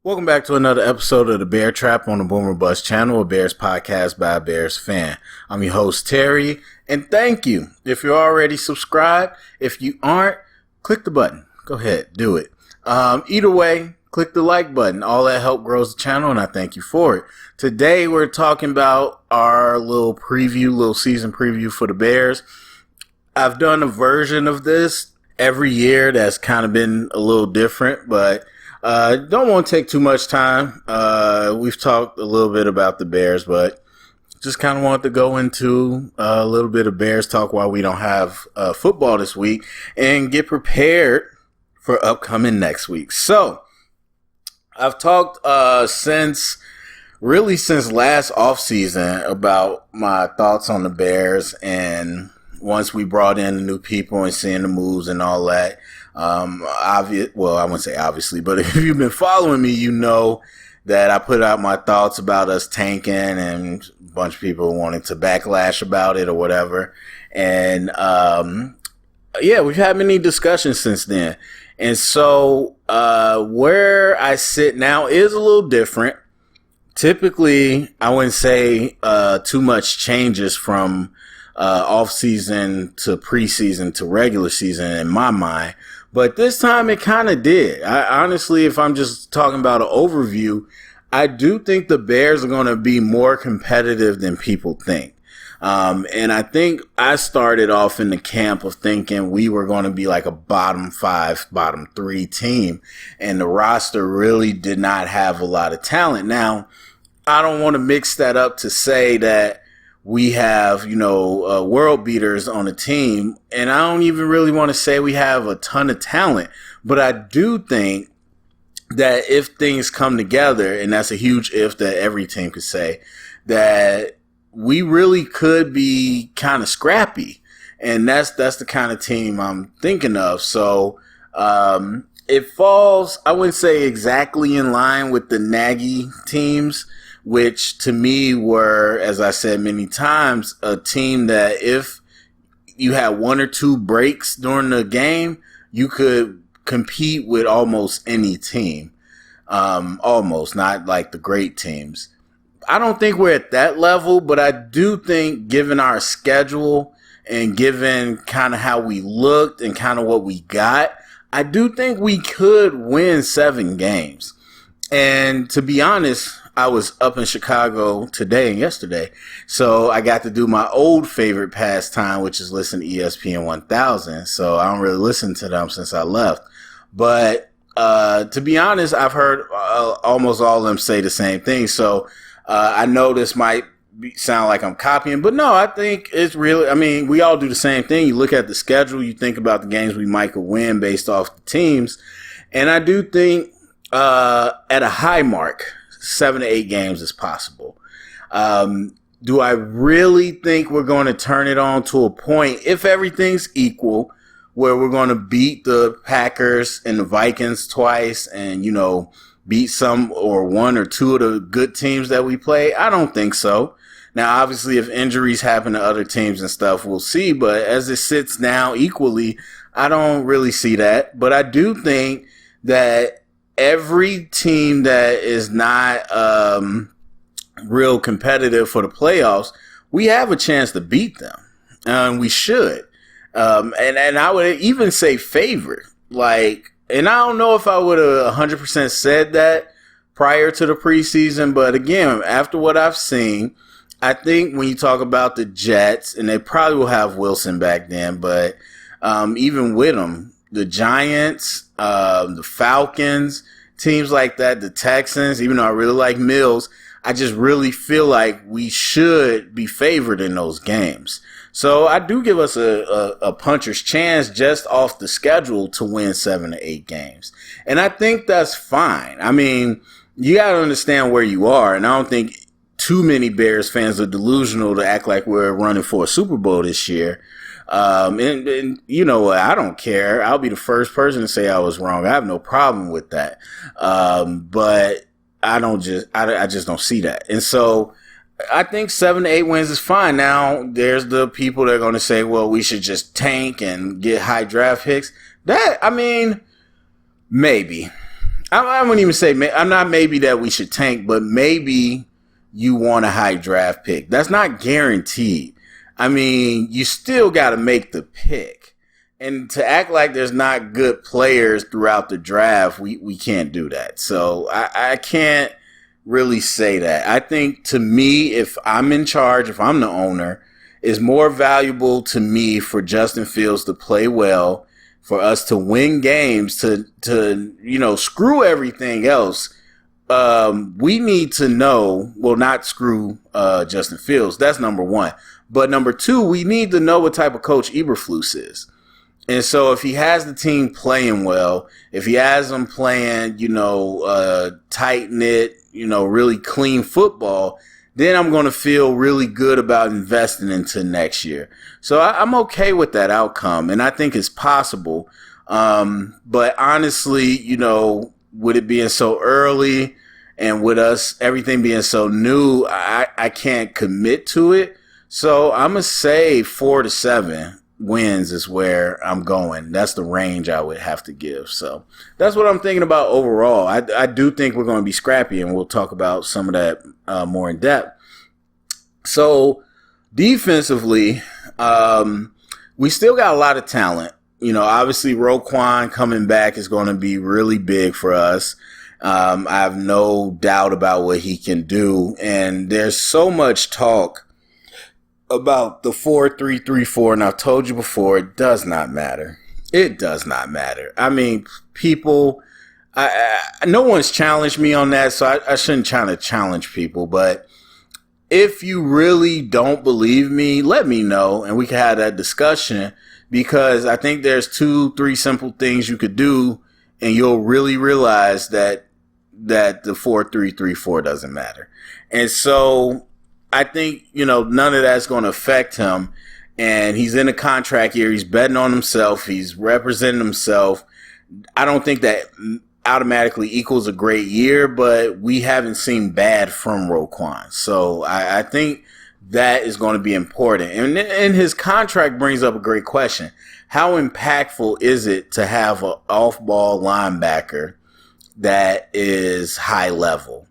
Welcome back to another episode of the Bear Trap on the Boomer Bust channel, a Bears podcast by a Bears fan. I'm your host, Terry, and thank you. If you're already subscribed, if you aren't, click the button. Go ahead, do it. Either way, click the like button. All that help grows the channel, and I thank you for it. Today, we're talking about our little season preview for the Bears. I've done a version of this every year that's kind of been a little different, but don't want to take too much time. We've talked a little bit about the Bears, but just kind of wanted to go into a little bit of Bears talk while we don't have football this week and get prepared for upcoming next week. So I've talked since last offseason about my thoughts on the Bears, and once we brought in the new people and seeing the moves and all that. I wouldn't say obviously, but if you've been following me, you know that I put out my thoughts about us tanking, and a bunch of people wanted to backlash about it or whatever. And, we've had many discussions since then. And so, where I sit now is a little different. Typically, I wouldn't say, too much changes from, off season to preseason to regular season in my mind. But this time it kind of did. I honestly, if I'm just talking about an overview, I do think the Bears are going to be more competitive than people think. And I think I started off in the camp of thinking we were going to be like a bottom 5, bottom 3 team. And the roster really did not have a lot of talent. Now, I don't want to mix that up to say that we have, world beaters on the team, and I don't even really want to say we have a ton of talent, but I do think that if things come together, and that's a huge if that every team could say, that we really could be kind of scrappy, and that's the kind of team I'm thinking of. So it falls, I wouldn't say exactly in line with the Nagy teams, which to me were, as I said many times, a team that if you had one or two breaks during the game, you could compete with almost any team. Almost, not like the great teams. I don't think we're at that level, but I do think given our schedule and given kind of how we looked and kind of what we got, I do think we could win 7 games. And to be honest, I was up in Chicago today and yesterday, so I got to do my old favorite pastime, which is listen to ESPN 1000. So I don't really listen to them since I left. But to be honest, I've heard almost all of them say the same thing. So I know this might sound like I'm copying, but no, I think it's really, we all do the same thing. You look at the schedule, you think about the games we might could win based off the teams. And I do think at a high mark, 7 to 8 games is possible. Do I really think we're going to turn it on to a point, if everything's equal, where we're going to beat the Packers and the Vikings twice and, beat some or one or two of the good teams that we play? I don't think so. Now, obviously, if injuries happen to other teams and stuff, we'll see. But as it sits now equally, I don't really see that. But I do think that every team that is not real competitive for the playoffs, we have a chance to beat them. And we should. And I would even say favorite. And I don't know if I would have 100% said that prior to the preseason. But again, after what I've seen, I think when you talk about the Jets, and they probably will have Wilson back then, but even with them, the Giants, the Falcons, teams like that, the Texans, even though I really like Mills, I just really feel like we should be favored in those games. So I do give us a puncher's chance just off the schedule to win 7 to 8 games. And I think that's fine. You got to understand where you are, and I don't think too many Bears fans are delusional to act like we're running for a Super Bowl this year. And you know what? I don't care. I'll be the first person to say I was wrong. I have no problem with that. But I just don't see that. And so I think 7 to 8 wins is fine. Now, there's the people that are going to say, well, we should just tank and get high draft picks. Maybe. I wouldn't even say, I'm not maybe that we should tank, but maybe you want a high draft pick. That's not guaranteed. I mean, you still got to make the pick. And to act like there's not good players throughout the draft, we can't do that. So I can't really say that. I think, to me, if I'm in charge, if I'm the owner, it's more valuable to me for Justin Fields to play well, for us to win games, to screw everything else. We need to know, well, not screw Justin Fields. That's number one. But number two, we need to know what type of coach Eberflus is. And so if he has the team playing well, if he has them playing, tight-knit, really clean football, then I'm going to feel really good about investing into next year. So I'm okay with that outcome, and I think it's possible. But honestly, with it being so early and with us, everything being so new, I can't commit to it. So I'm going to say 4 to 7 wins is where I'm going. That's the range I would have to give. So that's what I'm thinking about overall. I do think we're going to be scrappy, and we'll talk about some of that more in depth. So defensively, we still got a lot of talent. Obviously Roquan coming back is going to be really big for us. I have no doubt about what he can do. And there's so much talk about the 4-3-3-4, and I've told you before, it does not matter. It does not matter. I mean, people, no one's challenged me on that, so I shouldn't try to challenge people. But if you really don't believe me, let me know, and we can have that discussion, because I think there's 2-3 simple things you could do, and you'll really realize that the 4-3-3-4 doesn't matter. And so I think, none of that's going to affect him. And he's in a contract year. He's betting on himself. He's representing himself. I don't think that automatically equals a great year, but we haven't seen bad from Roquan. So I think that is going to be important. And his contract brings up a great question. How impactful is it to have an off-ball linebacker that is high level?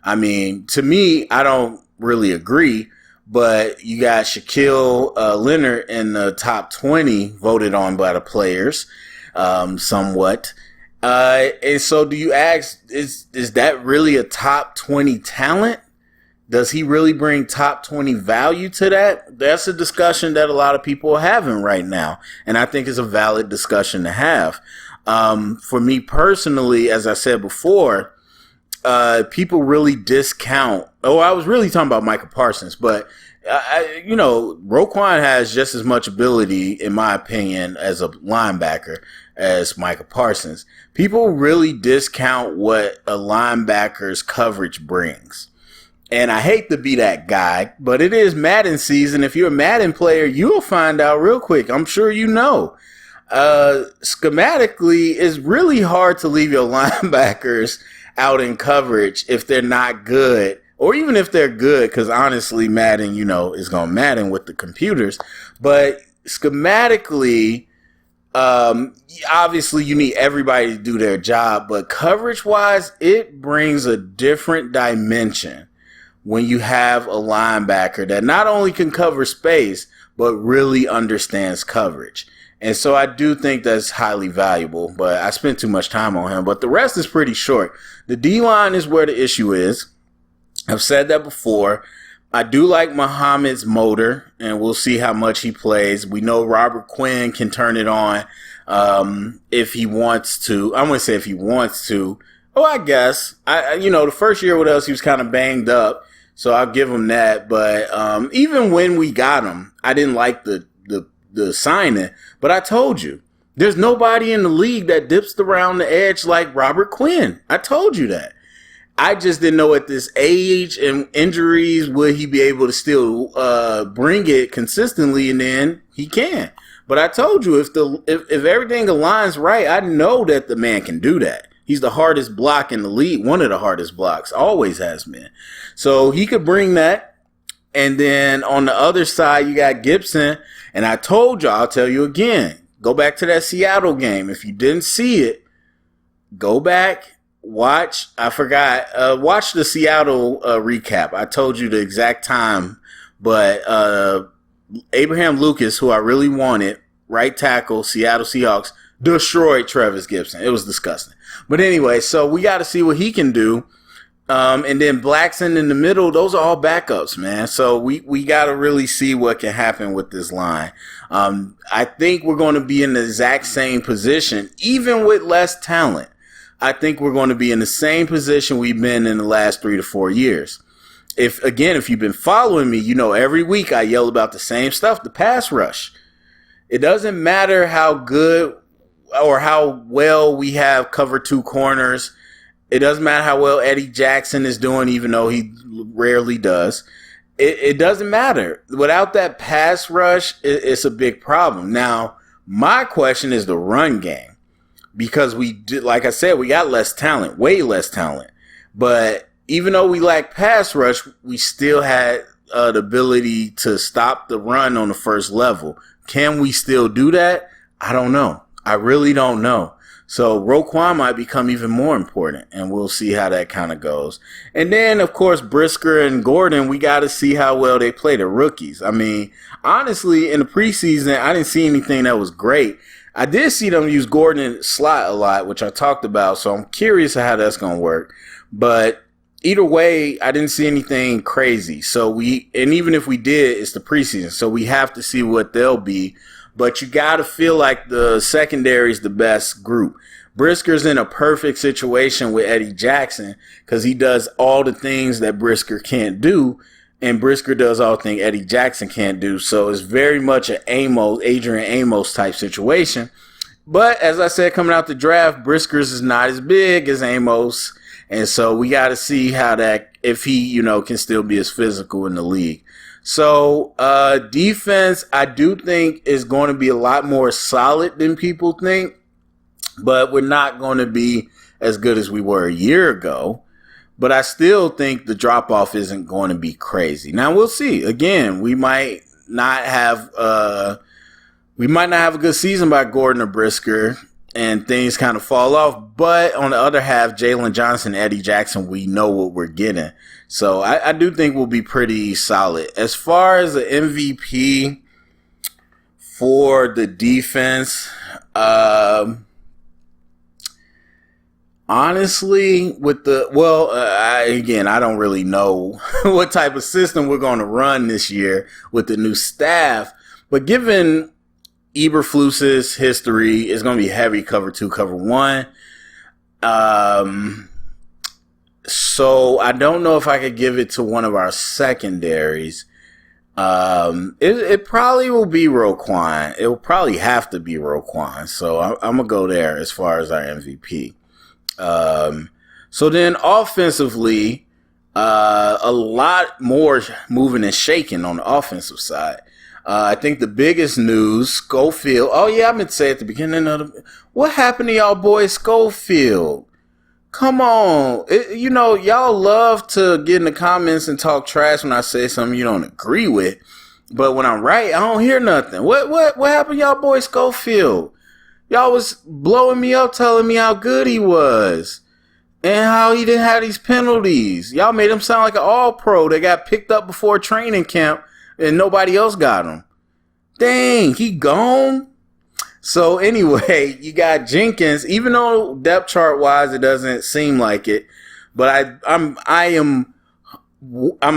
I mean, to me, I don't really agree, but you got Shaquille Leonard in the top 20 voted on by the players, somewhat. And so do you ask, is that really a top 20 talent? Does he really bring top 20 value to that? That's a discussion that a lot of people are having right now, and I think it's a valid discussion to have. For me personally, as I said before, people really discount. Oh, I was really talking about Micah Parsons, but Roquan has just as much ability, in my opinion, as a linebacker as Micah Parsons. People really discount what a linebacker's coverage brings. And I hate to be that guy, but it is Madden season. If you're a Madden player, you'll find out real quick. I'm sure you know. Schematically, it's really hard to leave your linebackers out in coverage if they're not good, or even if they're good, because honestly, Madden, is going to Madden with the computers. But schematically, obviously, you need everybody to do their job, but coverage-wise, it brings a different dimension when you have a linebacker that not only can cover space, but really understands coverage. And so I do think that's highly valuable, but I spent too much time on him. But the rest is pretty short. The D-line is where the issue is. I've said that before. I do like Muhammad's motor, and we'll see how much he plays. We know Robert Quinn can turn it on if he wants to. I'm going to say if he wants to. Oh, I guess. The first year with us, he was kind of banged up, so I'll give him that. But even when we got him, I didn't like the signing. But I told you, there's nobody in the league that dips around the edge like Robert Quinn. I told you that. I just didn't know at this age and injuries would he be able to still bring it consistently, and then he can. But I told you, if everything aligns right, I know that the man can do that. He's the hardest block in the league, one of the hardest blocks, always has been. So he could bring that. And then on the other side, you got Gibson. And I told you, I'll tell you again, go back to that Seattle game. If you didn't see it, go back, watch the Seattle recap. I told you the exact time, but Abraham Lucas, who I really wanted, right tackle, Seattle Seahawks, destroyed Travis Gibson. It was disgusting. But anyway, so we got to see what he can do. And then Blackson in the middle, those are all backups, man. So we got to really see what can happen with this line. I think we're going to be in the exact same position, even with less talent. I think we're going to be in the same position we've been in the last 3 to 4 years. If you've been following me, every week I yell about the same stuff, the pass rush. It doesn't matter how good or how well we have covered 2 corners. It doesn't matter how well Eddie Jackson is doing, even though he rarely does. It doesn't matter. Without that pass rush, it's a big problem. Now, my question is the run game. Because like I said, we got less talent, way less talent. But even though we lack pass rush, we still had the ability to stop the run on the first level. Can we still do that? I don't know. I really don't know. So Roquan might become even more important, and we'll see how that kind of goes. And then, of course, Brisker and Gordon, we got to see how well they play, the rookies. I mean, honestly, in the preseason, I didn't see anything that was great. I did see them use Gordon in the slot a lot, which I talked about, so I'm curious how that's going to work. But either way, I didn't see anything crazy. And even if we did, it's the preseason, so we have to see what they'll be. But you got to feel like the secondary is the best group. Brisker's in a perfect situation with Eddie Jackson because he does all the things that Brisker can't do, and Brisker does all the things Eddie Jackson can't do. So it's very much an Adrian Amos type situation. But as I said, coming out the draft, Brisker's is not as big as Amos. And so we got to see if he, can still be as physical in the league. So defense, I do think is going to be a lot more solid than people think, but we're not going to be as good as we were a year ago. But I still think the drop-off isn't going to be crazy. Now, we'll see. Again, we might not have a good season by Gordon or Brisker, and things kind of fall off. But on the other half, Jalen Johnson, Eddie Jackson, we know what we're getting. So I do think we'll be pretty solid. As far as the MVP for the defense, honestly, I don't really know what type of system we're going to run this year with the new staff. But given Eberflus's history, it's going to be heavy cover 2, cover 1. So I don't know if I could give it to one of our secondaries. It probably will be Roquan. It will probably have to be Roquan. So I'm going to go there as far as our MVP. So then offensively, a lot more moving and shaking on the offensive side. I think the biggest news, Schofield. Oh yeah, I meant to say at the beginning what happened to y'all boys, Schofield? Come on. Y'all love to get in the comments and talk trash when I say something you don't agree with. But when I'm right, I don't hear nothing. What happened to y'all boy Schofield? Y'all was blowing me up telling me how good he was and how he didn't have these penalties. Y'all made him sound like an all-pro that got picked up before training camp and nobody else got him. Dang, he gone? So anyway, you got Jenkins, even though depth chart wise it doesn't seem like it, but I'm gonna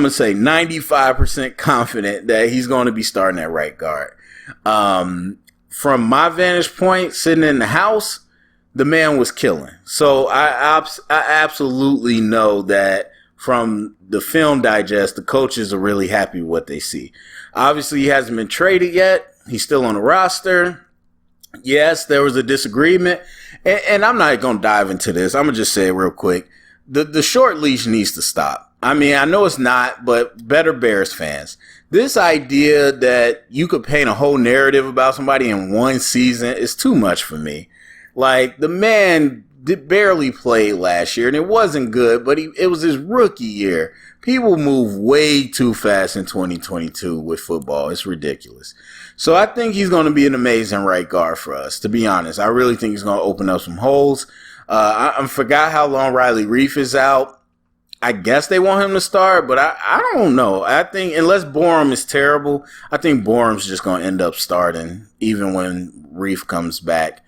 say 95% confident that he's going to be starting at right guard. From my vantage point, sitting in the house, the man was killing. So I absolutely know that from the film digest, the coaches are really happy with what they see. Obviously, he hasn't been traded yet. He's still on the roster. Yes, there was a disagreement, and I'm not going to dive into this. I'm going to just say it real quick. The short leash needs to stop. I mean, I know it's not, but better Bears fans. This idea that you could paint a whole narrative about somebody in one season is too much for me. Like, the man barely played last year, and it wasn't good, but it was his rookie year. People move way too fast in 2022 with football. It's ridiculous. So I think he's going to be an amazing right guard for us, to be honest. I really think he's going to open up some holes. I forgot how long Riley Reef is out. I guess they want him to start, but I don't know. I think unless Borum is terrible, I think Borum's just going to end up starting even when Reef comes back.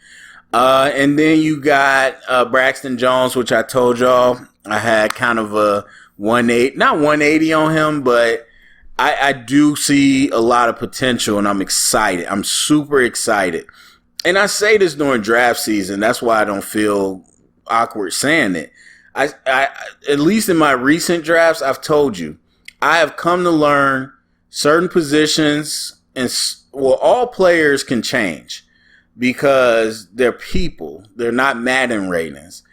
And then you got Braxton Jones, which I told y'all I had kind of a 180 on him, but I do see a lot of potential, and I'm excited. I'm super excited. And I say this during draft season. That's why I don't feel awkward saying it. I at least in my recent drafts, I've told you, I have come to learn certain positions, and all players can change because they're people. They're not Madden ratings.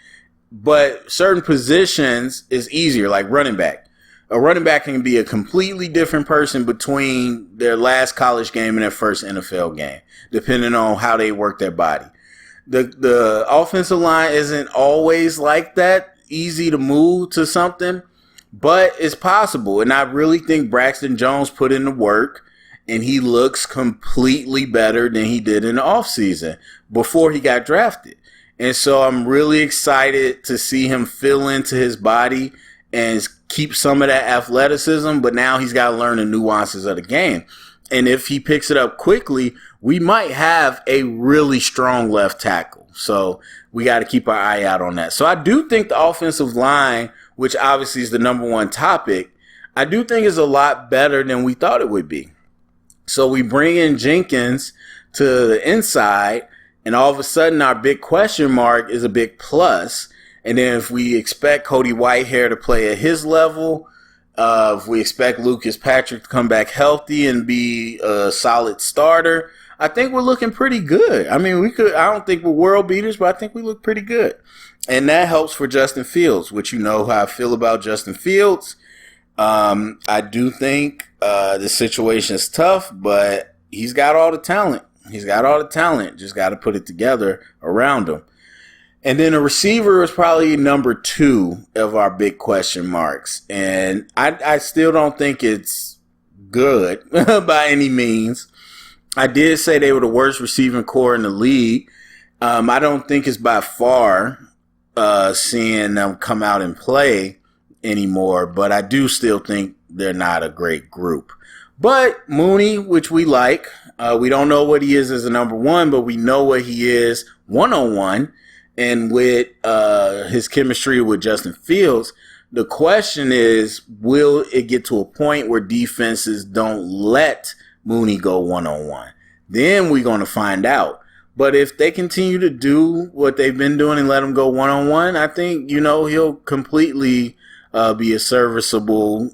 But certain positions is easier, like running back. A running back can be a completely different person between their last college game and their first NFL game, depending on how they work their body. The offensive line isn't always like that, easy to move to something, but it's possible. And I really think Braxton Jones put in the work, and he looks completely better than he did in the offseason before he got drafted. And so I'm really excited to see him fill into his body and keep some of that athleticism, but now he's got to learn the nuances of the game. And if he picks it up quickly, we might have a really strong left tackle. So we got to keep our eye out on that. So I do think the offensive line, which obviously is the number one topic, I do think is a lot better than we thought it would be. So we bring in Jenkins to the inside, and all of a sudden our big question mark is a big plus. And then if we expect Cody Whitehair to play at his level, if we expect Lucas Patrick to come back healthy and be a solid starter, I think we're looking pretty good. I mean, I don't think we're world beaters, but I think we look pretty good. And that helps for Justin Fields, which you know how I feel about Justin Fields. I do think the situation is tough, but he's got all the talent. Just got to put it together around him. And then a receiver is probably number 2 of our big question marks. And I still don't think it's good by any means. I did say they were the worst receiving core in the league. I don't think it's by far seeing them come out and play anymore, but I do still think they're not a great group. But Mooney, which we like, we don't know what he is as a number 1, but we know what he is one-on-one. And with his chemistry with Justin Fields, the question is, will it get to a point where defenses don't let Mooney go one-on-one? Then we're going to find out. But if they continue to do what they've been doing and let him go one-on-one, I think, he'll completely be a serviceable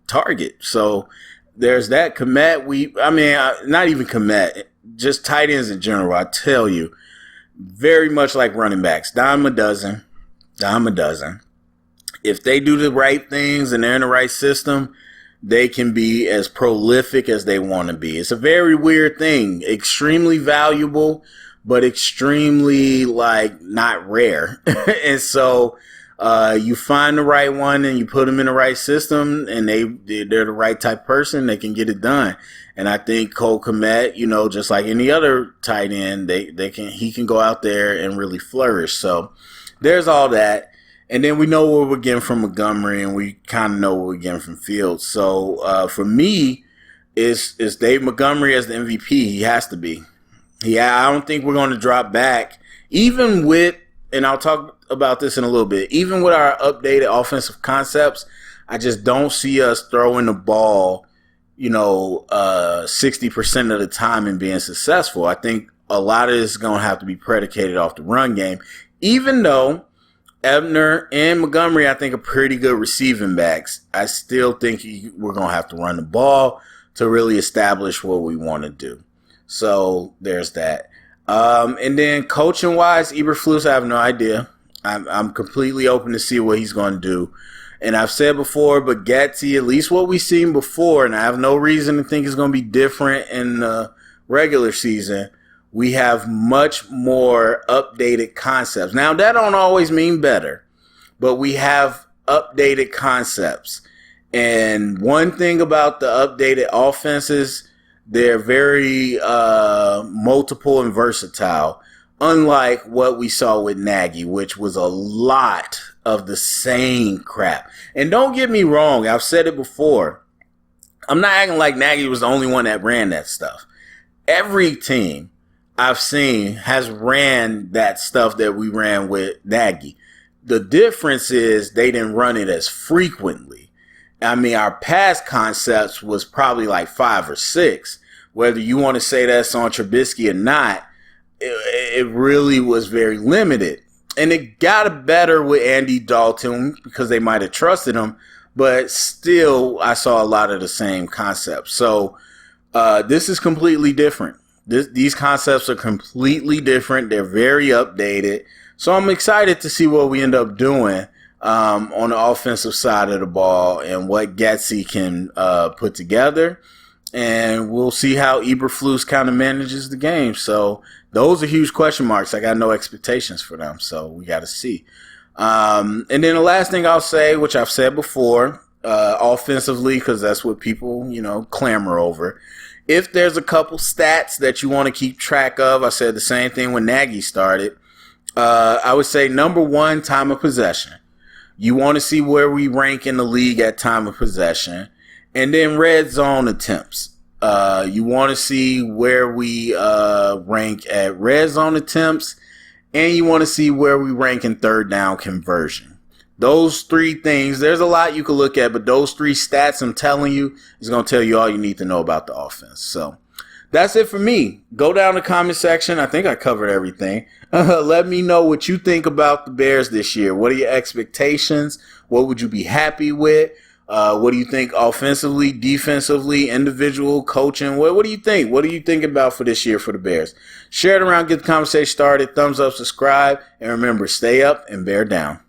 target. So there's that. Komet, not even Komet, just tight ends in general, I tell you, very much like running backs, dime a dozen. If they do the right things and they're in the right system, they can be as prolific as they want to be. It's a very weird thing, extremely valuable, but extremely not rare. And so you find the right one and you put them in the right system, and they're the right type of person, they can get it done. And I think Cole Kmet, just like any other tight end, he can go out there and really flourish. So there's all that. And then we know what we're getting from Montgomery, and we kind of know what we're getting from Fields. So for me, it's Dave Montgomery as the MVP. He has to be. I don't think we're going to drop back, even with, and I'll talk about this in a little bit, even with our updated offensive concepts, I just don't see us throwing the ball 60% of the time and being successful. I think a lot of this is going to have to be predicated off the run game, even though Ebner and Montgomery, I think, are pretty good receiving backs. I still think we're going to have to run the ball to really establish what we want to do. So there's that. And then coaching-wise, Eberflus, I have no idea. I'm completely open to see what he's going to do. And I've said before, but Gatsy, at least what we've seen before, and I have no reason to think it's going to be different in the regular season, we have much more updated concepts. Now, that don't always mean better, but we have updated concepts. And one thing about the updated offenses, they're very multiple and versatile. unlike what we saw with Nagy, which was a lot of the same crap. And don't get me wrong, I've said it before. I'm not acting like Nagy was the only one that ran that stuff. Every team I've seen has ran that stuff that we ran with Nagy. The difference is they didn't run it as frequently. I mean, our past concepts was probably like 5 or 6. Whether you want to say that's on Trubisky or not, it really was very limited. And it got better with Andy Dalton because they might have trusted him, but still I saw a lot of the same concepts. So this is completely different. These concepts are completely different. They're very updated. So I'm excited to see what we end up doing on the offensive side of the ball and what Getsy can put together. And we'll see how Eberflus kind of manages the game. So those are huge question marks. I got no expectations for them. So we got to see. And then the last thing I'll say, which I've said before, offensively, because that's what people, clamor over. If there's a couple stats that you want to keep track of, I said the same thing when Nagy started. I would say number 1, time of possession. You want to see where we rank in the league at time of possession. And then red zone attempts. You want to see where we rank at red zone attempts. And you want to see where we rank in third down conversion. Those 3 things, there's a lot you can look at, but those 3 stats I'm telling you is going to tell you all you need to know about the offense. So that's it for me. Go down the comment section. I think I covered everything. Let me know what you think about the Bears this year. What are your expectations? What would you be happy with? What do you think offensively, defensively, individual, coaching? What do you think? What do you think about for this year for the Bears? Share it around, get the conversation started. Thumbs up, subscribe, and remember, stay up and bear down.